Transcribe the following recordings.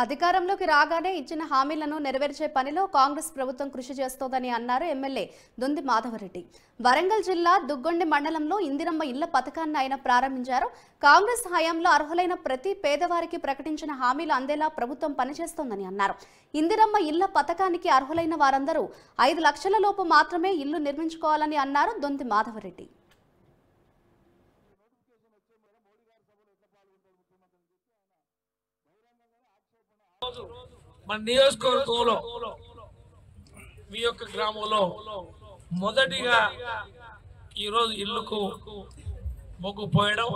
అధికారంలోకి రాగానే ఇచ్చిన హామీలను నెరవేర్చే పనిలో కాంగ్రెస్ ప్రభుత్వం కృషి చేస్తోందని అన్నారు ఎమ్మెల్యే దొంతి మాధవరెడ్డి. వరంగల్ జిల్లా దుగ్గొండి మండలంలో ఇందిరమ్మ ఇళ్ల పథకాన్ని ఆయన ప్రారంభించారు. కాంగ్రెస్ హయాంలో అర్హులైన ప్రతి పేదవారికి ప్రకటించిన హామీలు అందేలా ప్రభుత్వం పనిచేస్తోందని అన్నారు. ఇందిరమ్మ ఇళ్ల పథకానికి అర్హులైన వారందరూ 5 లక్షల లోపు మాత్రమే ఇల్లు నిర్మించుకోవాలని అన్నారు దొంతి మాధవరెడ్డి. మన నియోజకవర్గంలో మీ యొక్క గ్రామంలో మొదటిగా ఈరోజు ఇల్లుకు మొగ్గు పోయడం,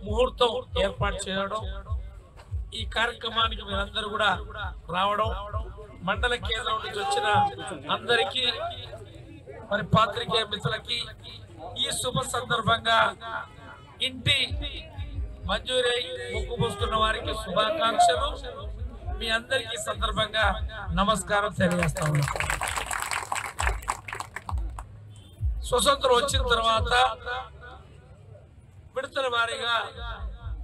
ముహూర్తం ఏర్పాటు చేయడం, ఈ కార్యక్రమానికి మీరందరూ కూడా రావడం, మండల కేంద్రం నుంచి వచ్చిన అందరికీ మరి పాత్రికేయ మిత్రులకి ఈ శుభ సందర్భంగా ఇంటి మంజూరై మొగ్గు పోస్తున్న వారికి శుభాకాంక్షలు. మీ అందరికీ సందర్భంగా నమస్కారం తెలియజేస్తా ఉన్నాం. స్వతంత్రం వచ్చిన తర్వాత విడతల వారీగా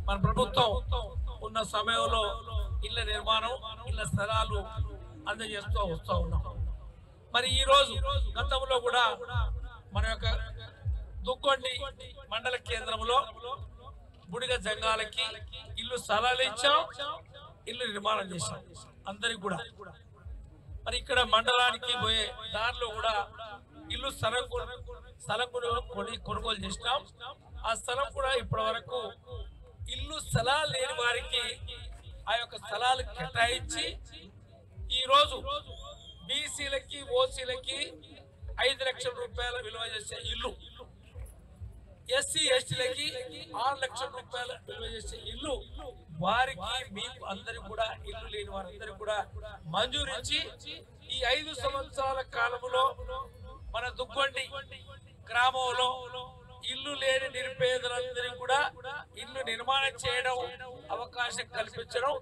మన ప్రభుత్వం ఉన్న సమయంలో ఇళ్ల నిర్మాణం, ఇళ్ల స్థలాలు అందజేస్తూ వస్తూ ఉన్నాం. మరి ఈ రోజు గతంలో కూడా మన యొక్క దుగ్గొండి మండల కేంద్రంలో బుడిగ జంగాలకి ఇల్లు స్థలాలు ఇచ్చాం, ఇల్లు నిర్మాణం చేశాం అందరికి కూడా. మరి ఇక్కడ మండలానికి పోయే దారిలో కూడా ఇల్లు స్థలం కొనుగోలు చేసినాం. ఆ స్థలం కూడా ఇప్పటి వరకు ఇల్లు స్థలాలు లేని వారికి ఆ యొక్క స్థలాలు కేటాయించి ఈరోజు బీసీలకి, ఓసీలకి 5 లక్షల రూపాయల విలువ చేసే ఇల్లు, ఎస్సీ ఎస్టీలకి 6 లక్షల రూపాయల విలువ చేసే ఇల్లు, వారికి మీకు అందరికి కూడా ఇల్లు లేని వారందరికీ కూడా మంజూరించి ఈ 5 సంవత్సరాల కాలంలో మన దుగ్గొండి గ్రామంలో ఇల్లు లేని నిరుపేదలందరికీ కూడా ఇల్లు నిర్మాణం చేయడం, అవకాశం కల్పించడం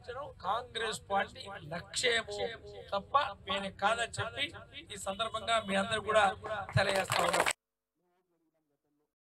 కాంగ్రెస్ పార్టీ లక్ష్యము తప్ప వేరే కాదని చెప్పి ఈ సందర్భంగా మీ అందరూ కూడా తెలియజేస్తా ఉన్నారు.